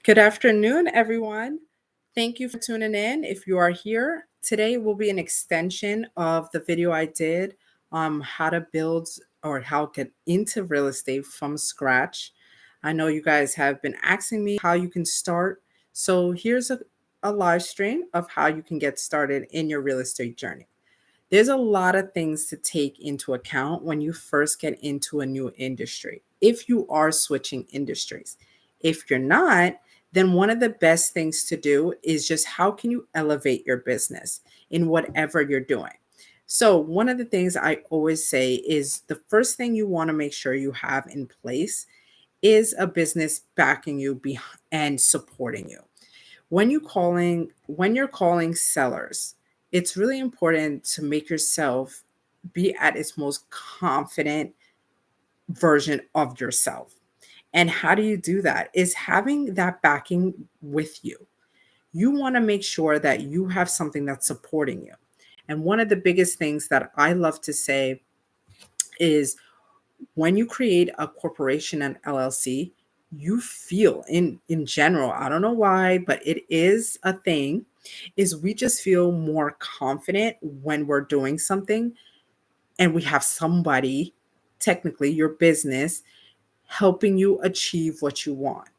Good afternoon, everyone. Thank you for tuning in. If you are here, today will be an extension of the video I did how to build or how to get into real estate from scratch. I know you guys have been asking me how you can start. So here's a live stream of how you can get started in your real estate journey. There's a lot of things to take into account when you first get into a new industry. If you are switching industries, if you're not, then one of the best things to do is just how can you elevate your business in whatever you're doing. So, one of the things I always say is the first thing you want to make sure you have in place is a business backing you and supporting you. When you're calling sellers, it's really important to make yourself be at its most confident version of yourself. And how do you do that? Is having that backing with you. You want to make sure that you have something that's supporting you. And one of the biggest things that I love to say is when you create a corporation, an LLC, you feel in general, I don't know why, but it is a thing, is we just feel more confident when we're doing something and we have somebody, technically your business, helping you achieve what you want.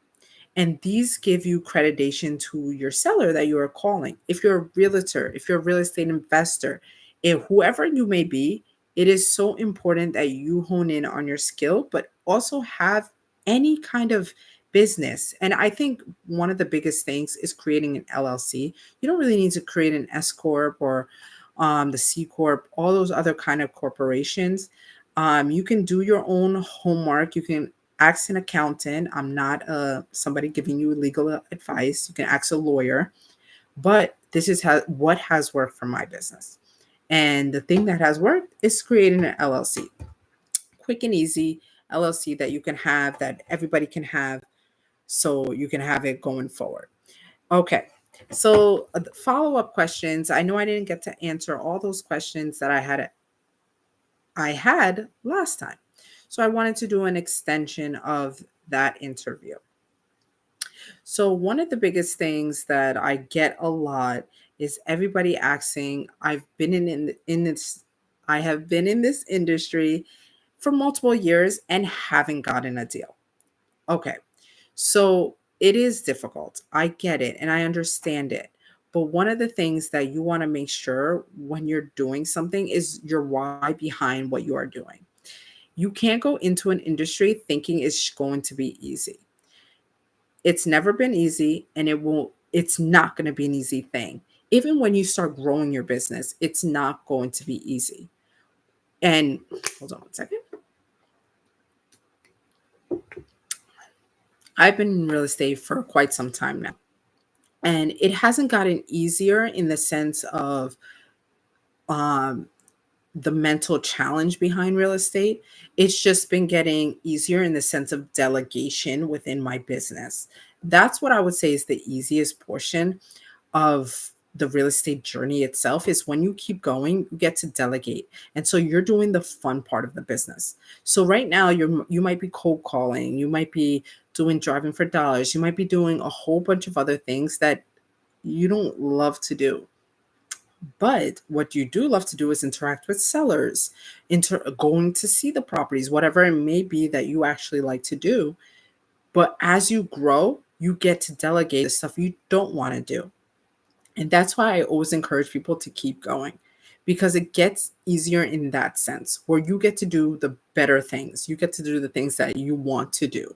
And these give you accreditation to your seller that you are calling. If you're a realtor, if you're a real estate investor, if whoever you may be, it is so important that you hone in on your skill, but also have any kind of business. And I think one of the biggest things is creating an LLC. You don't really need to create an S corp or the C corp, all those other kind of corporations. You can do your own homework. You can ask an accountant. I'm not somebody giving you legal advice. You can ask a lawyer, but this is what has worked for my business. And the thing that has worked is creating an LLC, quick and easy LLC that you can have, that everybody can have, so you can have it going forward. Okay. So follow up questions. I know I didn't get to answer all those questions that I had last time. So I wanted to do an extension of that interview. So one of the biggest things that I get a lot is everybody asking, I have been in this industry for multiple years and haven't gotten a deal. Okay. So it is difficult. I get it and I understand it. But one of the things that you want to make sure when you're doing something is your why behind what you are doing. You can't go into an industry thinking it's going to be easy. It's never been easy and it's not going to be an easy thing. Even when you start growing your business, it's not going to be easy. And hold on one second. I've been in real estate for quite some time now. And it hasn't gotten easier in the sense of um, the mental challenge behind real estate. It's just been getting easier in the sense of delegation within my business. That's what I would say is the easiest portion of the real estate journey itself, is when you keep going, you get to delegate. And so you're doing the fun part of the business. So right now you might be cold calling, you might be doing driving for dollars, you might be doing a whole bunch of other things that you don't love to do. But what you do love to do is interact with sellers, going to see the properties, whatever it may be that you actually like to do. But as you grow, you get to delegate the stuff you don't want to do. And that's why I always encourage people to keep going, because it gets easier in that sense where you get to do the better things. You get to do the things that you want to do.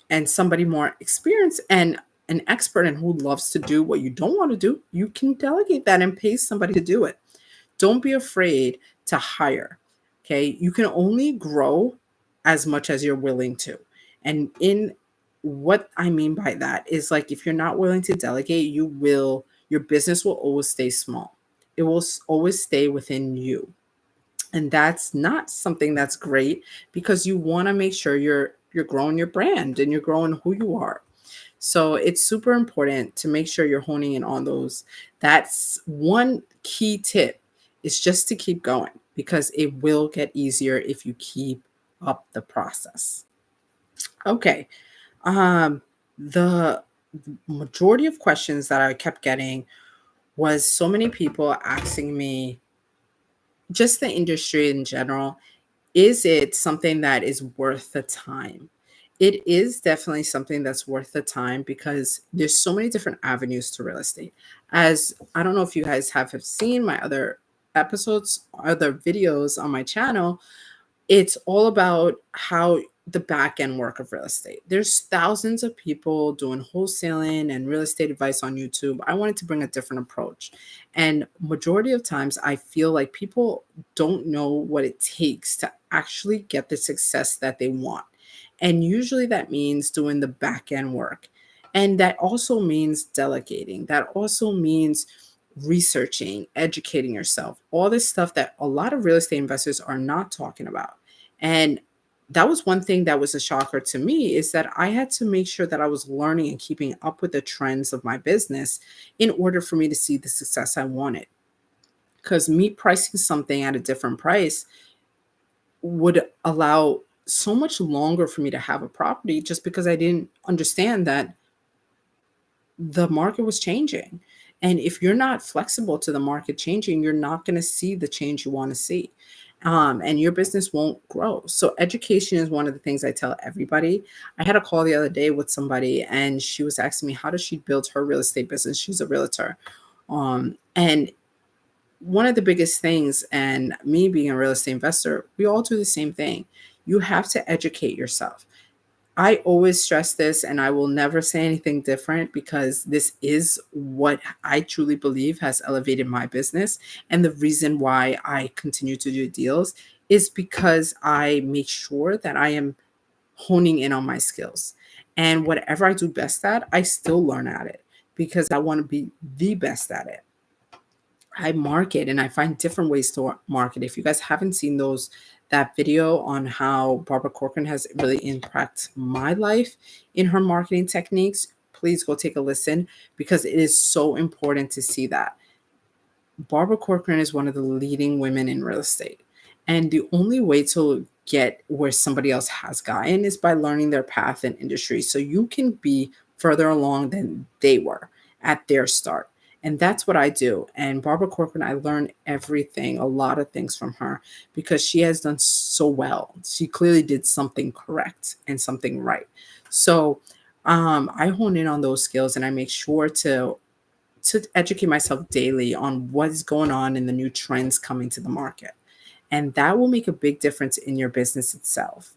And somebody more experienced and an expert and who loves to do what you don't want to do, you can delegate that and pay somebody to do it. Don't be afraid to hire. Okay. You can only grow as much as you're willing to. And in what I mean by that is, like, if you're not willing to delegate, your business will always stay small. It will always stay within you. And that's not something that's great, because you want to make sure you're growing your brand and you're growing who you are. So it's super important to make sure you're honing in on those. That's one key tip, is just to keep going, because it will get easier if you keep up the process. Okay. The majority of questions that I kept getting was so many people asking me, just the industry in general, is it something that is worth the time? It is definitely something that's worth the time because there's so many different avenues to real estate. As I don't know if you guys have seen my other episodes, other videos on my channel, it's all about how the back end work of real estate. There's thousands of people doing wholesaling and real estate advice on YouTube. I wanted to bring a different approach. And majority of times I feel like people don't know what it takes to actually get the success that they want. And usually that means doing the back end work. And that also means delegating. That also means researching, educating yourself, all this stuff that a lot of real estate investors are not talking about. And that was one thing that was a shocker to me is that I had to make sure that I was learning and keeping up with the trends of my business in order for me to see the success I wanted. Because me pricing something at a different price would allow so much longer for me to have a property just because I didn't understand that the market was changing. And if you're not flexible to the market changing, you're not going to see the change you want to see. And your business won't grow. So, education is one of the things I tell everybody. I had a call the other day with somebody, and she was asking me, how does she build her real estate business? She's a realtor. And one of the biggest things, and me being a real estate investor, we all do the same thing. You have to educate yourself. I always stress this, and I will never say anything different because this is what I truly believe has elevated my business. And the reason why I continue to do deals is because I make sure that I am honing in on my skills. And whatever I do best at, I still learn at it because I want to be the best at it. I market and I find different ways to market. If you guys haven't seen that video on how Barbara Corcoran has really impacted my life in her marketing techniques, please go take a listen because it is so important to see that. Barbara Corcoran is one of the leading women in real estate. And the only way to get where somebody else has gotten is by learning their path and industry. So you can be further along than they were at their start. And that's what I do. And Barbara Corcoran, I learned everything, a lot of things from her because she has done so well. She clearly did something correct and something right. So I hone in on those skills and I make sure to educate myself daily on what is going on in the new trends coming to the market. And that will make a big difference in your business itself.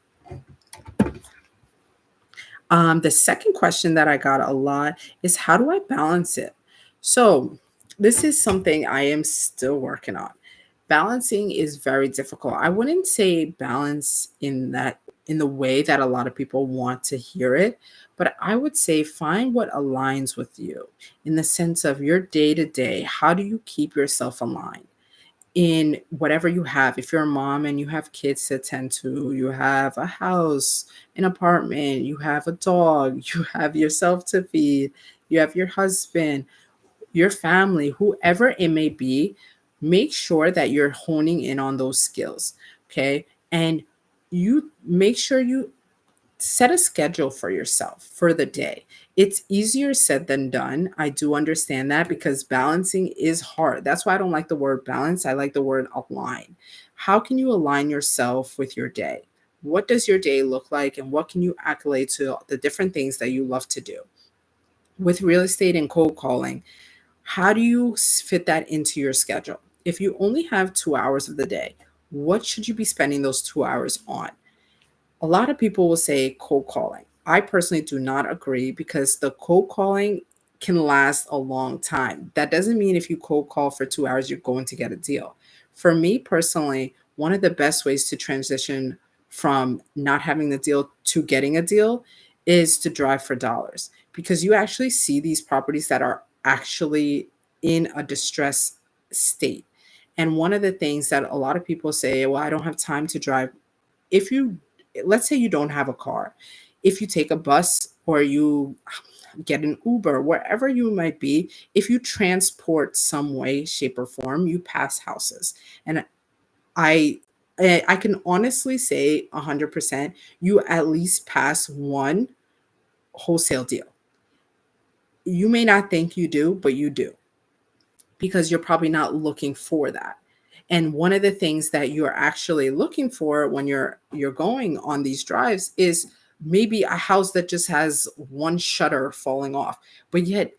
The second question that I got a lot is how do I balance it? So, this is something I am still working on. Balancing is very difficult. I wouldn't say balance in the way that a lot of people want to hear it, but I would say find what aligns with you in the sense of your day to day. How do you keep yourself aligned? In whatever you have. If you're a mom and you have kids to attend to, you have a house, an apartment, you have a dog, you have yourself to feed, you have your husband, your family, whoever it may be, make sure that you're honing in on those skills. Okay. And you make sure you set a schedule for yourself for the day. It's easier said than done. I do understand that because balancing is hard. That's why I don't like the word balance. I like the word align. How can you align yourself with your day? What does your day look like? And what can you accolade to the different things that you love to do? With real estate and cold calling, how do you fit that into your schedule? If you only have 2 hours of the day, what should you be spending those 2 hours on? A lot of people will say cold calling. I personally do not agree because the cold calling can last a long time. That doesn't mean if you cold call for 2 hours, you're going to get a deal. For me personally, one of the best ways to transition from not having the deal to getting a deal is to drive for dollars because you actually see these properties that are actually in a distressed state. And one of the things that a lot of people say, well, I don't have time to drive. If you Let's say you don't have a car, if you take a bus or you get an Uber, wherever you might be, if you transport some way, shape, or form, you pass houses. And I I can honestly say 100% you at least pass one wholesale deal. You may not think you do, but you do, because you're probably not looking for that. And one of the things that you're actually looking for when you're going on these drives is maybe a house that just has one shutter falling off, but yet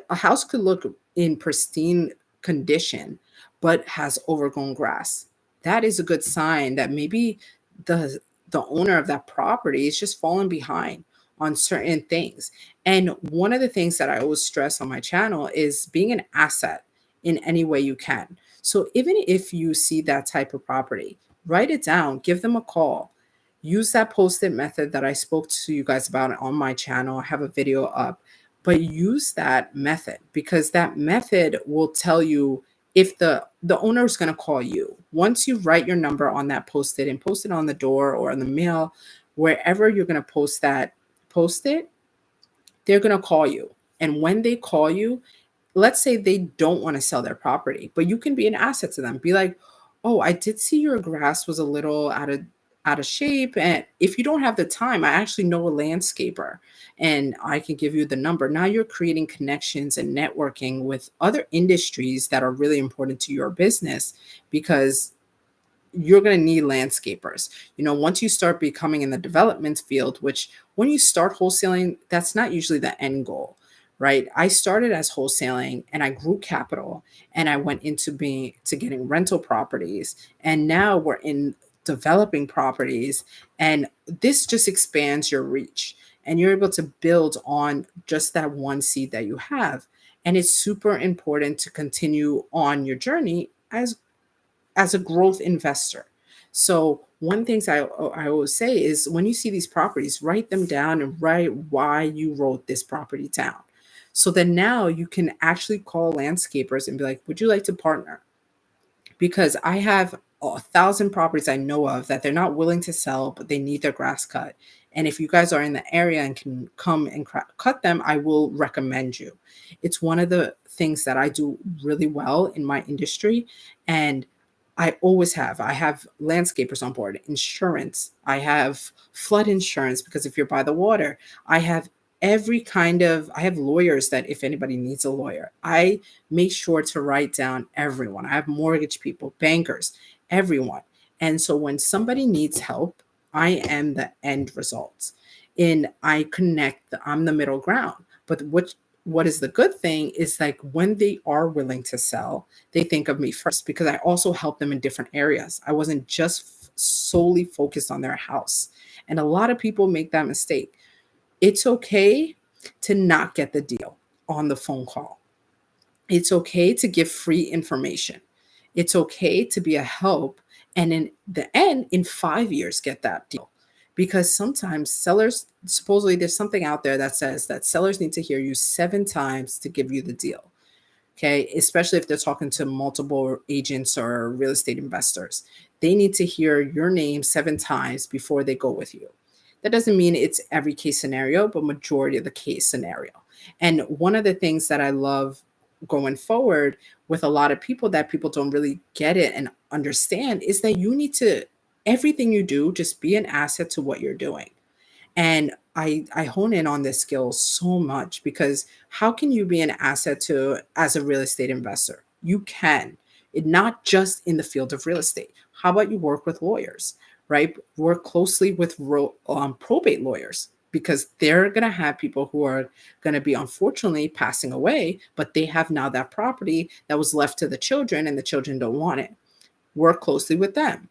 a house could look in pristine condition but has overgrown grass. That is a good sign that maybe the the owner of that property is just falling behind on certain things. And one of the things that I always stress on my channel is being an asset in any way you can. So even if you see that type of property, write it down, give them a call. Use that post-it method that I spoke to you guys about on my channel. I have a video up, but use that method, because that method will tell you if the owner is going to call you. Once you write your number on that post-it and post it on the door or in the mail, wherever you're going to post that post-it, they're going to call you. And when they call you, let's say they don't want to sell their property, but you can be an asset to them. Be like, "Oh, I did see your grass was a little out of shape, and if you don't have the time, I actually know a landscaper and I can give you the number." Now you're creating connections and networking with other industries that are really important to your business, because you're going to need landscapers. Once you start becoming in the development field, which when you start wholesaling, that's not usually the end goal, right? I started as wholesaling and I grew capital and I went into being to getting rental properties. And now we're in developing properties. And this just expands your reach and you're able to build on just that one seed that you have. And it's super important to continue on your journey as a growth investor. So one things I always say is when you see these properties, write them down and write why you wrote this property down. So then now you can actually call landscapers and be like, would you like to partner? Because I have 1,000 properties I know of that they're not willing to sell, but they need their grass cut. And if you guys are in the area and can come and cut them, I will recommend you. It's one of the things that I do really well in my industry. And I always have. I have landscapers on board, insurance. I have flood insurance because if you're by the water, I have I have lawyers that if anybody needs a lawyer, I make sure to write down everyone. I have mortgage people, bankers, everyone. And so when somebody needs help, I am the end result. And I'm the middle ground. But what is the good thing is like when they are willing to sell, they think of me first because I also help them in different areas. I wasn't just solely focused on their house. And a lot of people make that mistake. It's okay to not get the deal on the phone call. It's okay to give free information. It's okay to be a help. And in the end, in 5 years, get that deal. Because sometimes sellers, supposedly there's something out there that says that sellers need to hear you 7 times to give you the deal. Okay. Especially if they're talking to multiple agents or real estate investors. They need to hear your name 7 times before they go with you. That doesn't mean it's every case scenario, but majority of the case scenario. And one of the things that I love going forward with a lot of people that people don't really get it and understand is that you need to, everything you do, just be an asset to what you're doing. And I hone in on this skill so much because how can you be an asset to as a real estate investor? You can. It not just in the field of real estate. How about you work with lawyers, right? Work closely with probate lawyers because they're going to have people who are going to be unfortunately passing away, but they have now that property that was left to the children and the children don't want it. Work closely with them.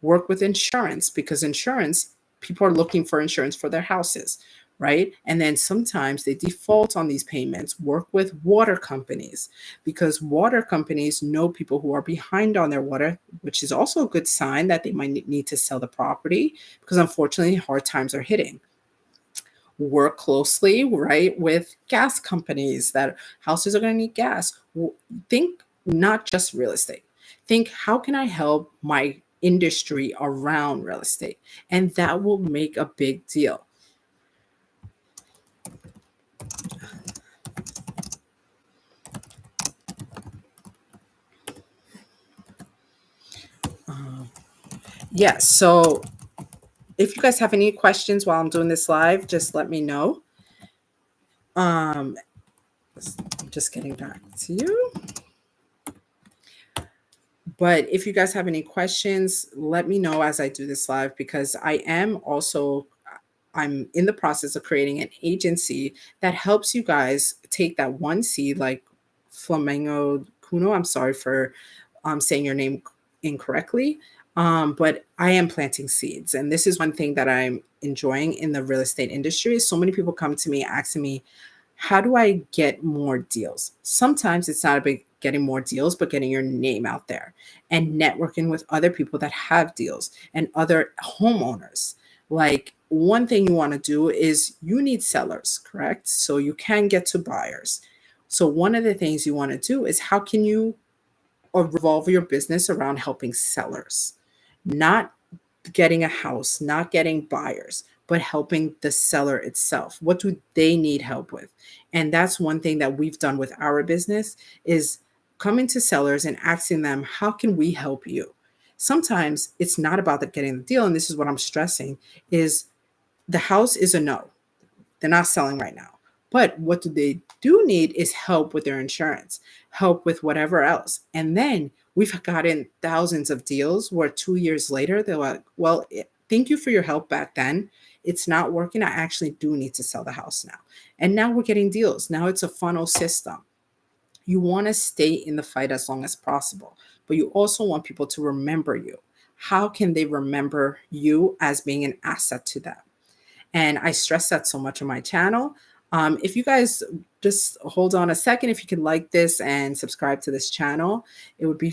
Work with insurance because insurance, people are looking for insurance for their houses, right? And then sometimes they default on these payments. Work with water companies because water companies know people who are behind on their water, which is also a good sign that they might need to sell the property because unfortunately hard times are hitting. Work closely, right, with gas companies that houses are going to need gas. Think not just real estate. Think how can I help my industry around real estate? And that will make a big deal. Yes. So if you guys have any questions while I'm doing this live, just let me know. Um, I'm just getting back to you. But if you guys have any questions, let me know as I do this live, because I'm in the process of creating an agency that helps you guys take that one seed, like Flamengo Kuno. I'm sorry for saying your name incorrectly. But I am planting seeds. And this is one thing that I'm enjoying in the real estate industry. So many people come to me asking me, how do I get more deals? Sometimes it's not about getting more deals, but getting your name out there and networking with other people that have deals and other homeowners. Like, one thing you want to do is you need sellers, correct? So you can get to buyers. So one of the things you want to do is, how can you revolve your business around helping sellers, not getting a house, not getting buyers, but helping the seller itself. What do they need help with? And that's one thing that we've done with our business, is coming to sellers and asking them, how can we help you? Sometimes it's not about getting the deal. And this is what I'm stressing, is the house is a no. They're not selling right now. But what they do need is help with their insurance, help with whatever else. And then we've gotten thousands of deals where 2 years later, they're like, well, thank you for your help back then. It's not working. I actually do need to sell the house now. And now we're getting deals. Now it's a funnel system. You want to stay in the fight as long as possible, but you also want people to remember you. How can they remember you as being an asset to them? And I stress that so much on my channel. If you guys just hold on a second, if you could like this and subscribe to this channel, it would be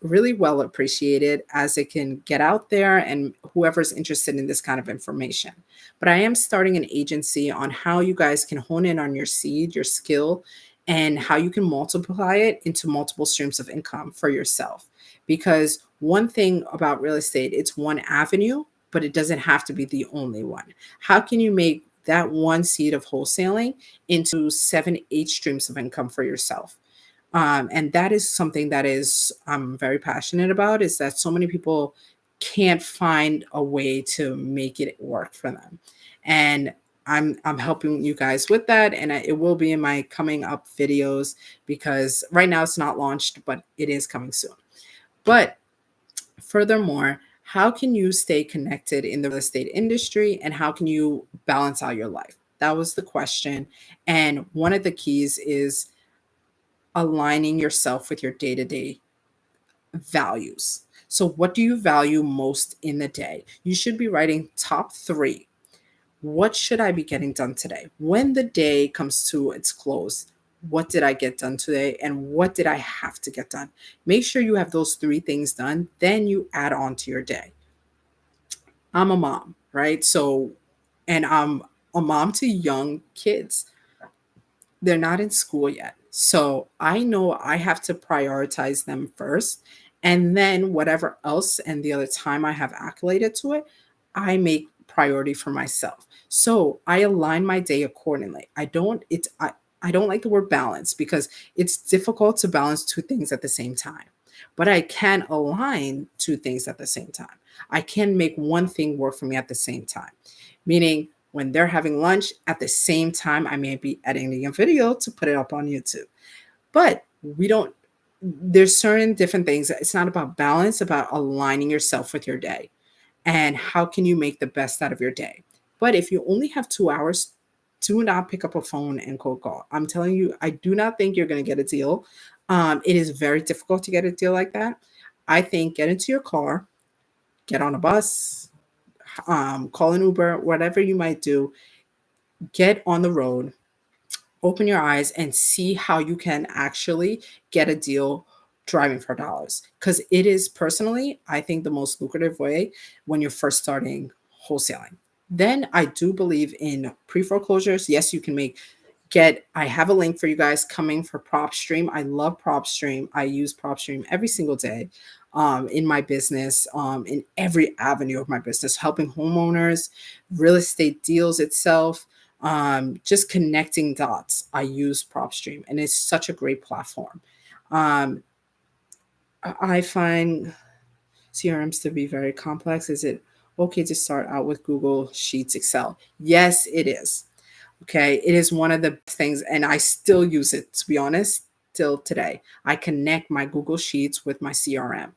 really well appreciated, as it can get out there and whoever's interested in this kind of information. But I am starting an agency on how you guys can hone in on your seed, your skill, and how you can multiply it into multiple streams of income for yourself. Because one thing about real estate, it's one avenue, but it doesn't have to be the only one. How can you make that one seed of wholesaling into 7, 8 streams of income for yourself? And that is something that is I'm very passionate about, is that so many people can't find a way to make it work for them. And I'm helping you guys with that, and it will be in my coming up videos, because right now it's not launched, but it is coming soon. But furthermore, how can you stay connected in the real estate industry, and how can you balance out your life? That was the question. And one of the keys is aligning yourself with your day to day values. So, what do you value most in the day? You should be writing top 3. What should I be getting done today? When the day comes to its close, what did I get done today? And what did I have to get done? Make sure you have those 3 things done. Then you add on to your day. I'm a mom, right? So, and I'm a mom to young kids. They're not in school yet. So I know I have to prioritize them first. And then whatever else and the other time I have accolated to it, I make priority for myself. So I align my day accordingly. I don't like the word balance, because it's difficult to balance 2 things at the same time. But I can align 2 things at the same time. I can make one thing work for me at the same time. Meaning, when they're having lunch, at the same time, I may be editing a video to put it up on YouTube. But we don't, there's certain different things. It's not about balance, about aligning yourself with your day and how can you make the best out of your day. But if you only have 2 hours, do not pick up a phone and cold call. I'm telling you, I do not think you're going to get a deal. It is very difficult to get a deal like that. I think get into your car, get on a bus, call an Uber, whatever you might do, get on the road, open your eyes, and see how you can actually get a deal driving for dollars. Because it is, personally, I think, the most lucrative way when you're first starting wholesaling. Then I do believe in pre foreclosures. Yes, you can I have a link for you guys coming for PropStream. I love PropStream. I use PropStream every single day in my business, in every avenue of my business, helping homeowners, real estate deals itself, just connecting dots. I use PropStream, and it's such a great platform. Um, I find CRMs to be very complex. Is it okay to start out with Google Sheets, Excel? Yes, it is. Okay. It is one of the things, and I still use it, to be honest, till today. I connect my Google Sheets with my CRM.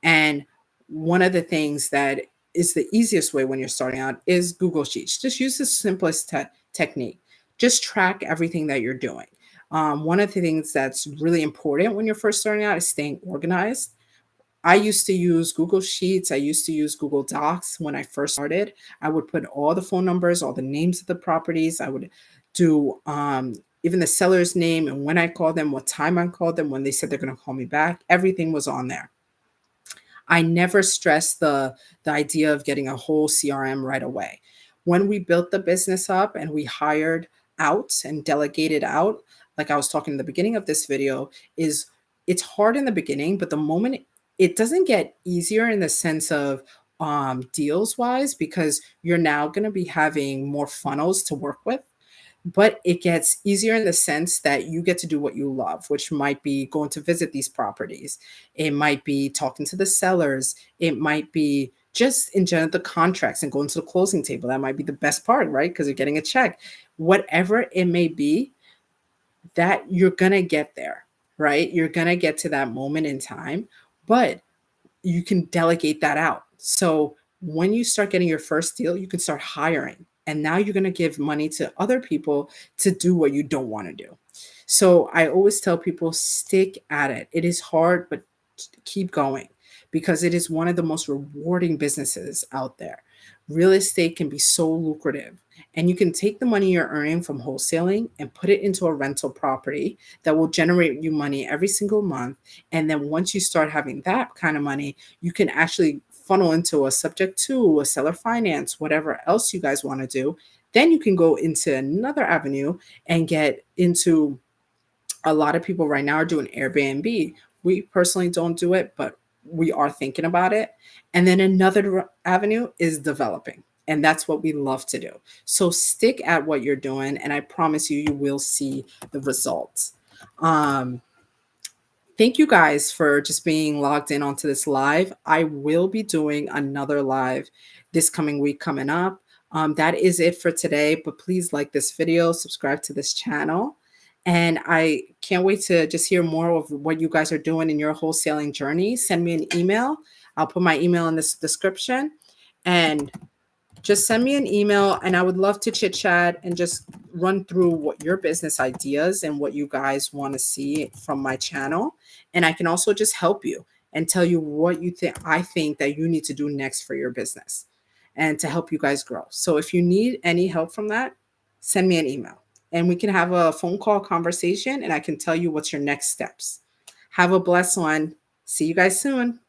And one of the things that is the easiest way when you're starting out is Google Sheets. Just use the simplest technique. Just track everything that you're doing. One of the things that's really important when you're first starting out is staying organized. I used to use Google Sheets. I used to use Google Docs when I first started. I would put all the phone numbers, all the names of the properties. I would do even the seller's name and when I called them, what time I called them, when they said they're going to call me back. Everything was on there. I never stressed the idea of getting a whole CRM right away. When we built the business up and we hired out and delegated out, like I was talking in the beginning of this video, is it's hard in the beginning, but the moment it doesn't get easier in the sense of deals wise, because you're now going to be having more funnels to work with, but it gets easier in the sense that you get to do what you love, which might be going to visit these properties. It might be talking to the sellers. It might be just in general the contracts and going to the closing table. That might be the best part, right? Because you're getting a check. Whatever it may be, that you're going to get there, right? You're going to get to that moment in time, but you can delegate that out. So when you start getting your first deal, you can start hiring. And now you're going to give money to other people to do what you don't want to do. So I always tell people stick at it. It is hard, but keep going because it is one of the most rewarding businesses out there. Real estate can be so lucrative, and you can take the money you're earning from wholesaling and put it into a rental property that will generate you money every single month. And then once you start having that kind of money, you can actually funnel into a subject to a seller finance, whatever else you guys want to do. Then you can go into another avenue and get into a lot of people right now are doing Airbnb. We personally don't do it, but we are thinking about it. And then another avenue is developing. And that's what we love to do. So stick at what you're doing, and I promise you, you will see the results. Um, Thank you guys for just being logged in onto this live. I will be doing another live this coming week coming up. That is it for today, but please like this video, subscribe to this channel. And I can't wait to just hear more of what you guys are doing in your wholesaling journey. Send me an email. I'll put my email in this description. And just send me an email, and I would love to chit chat and just run through what your business ideas and what you guys want to see from my channel. And I can also just help you and tell you what you think I think that you need to do next for your business and to help you guys grow. So if you need any help from that, send me an email and we can have a phone call conversation and I can tell you what's your next steps. Have a blessed one. See you guys soon.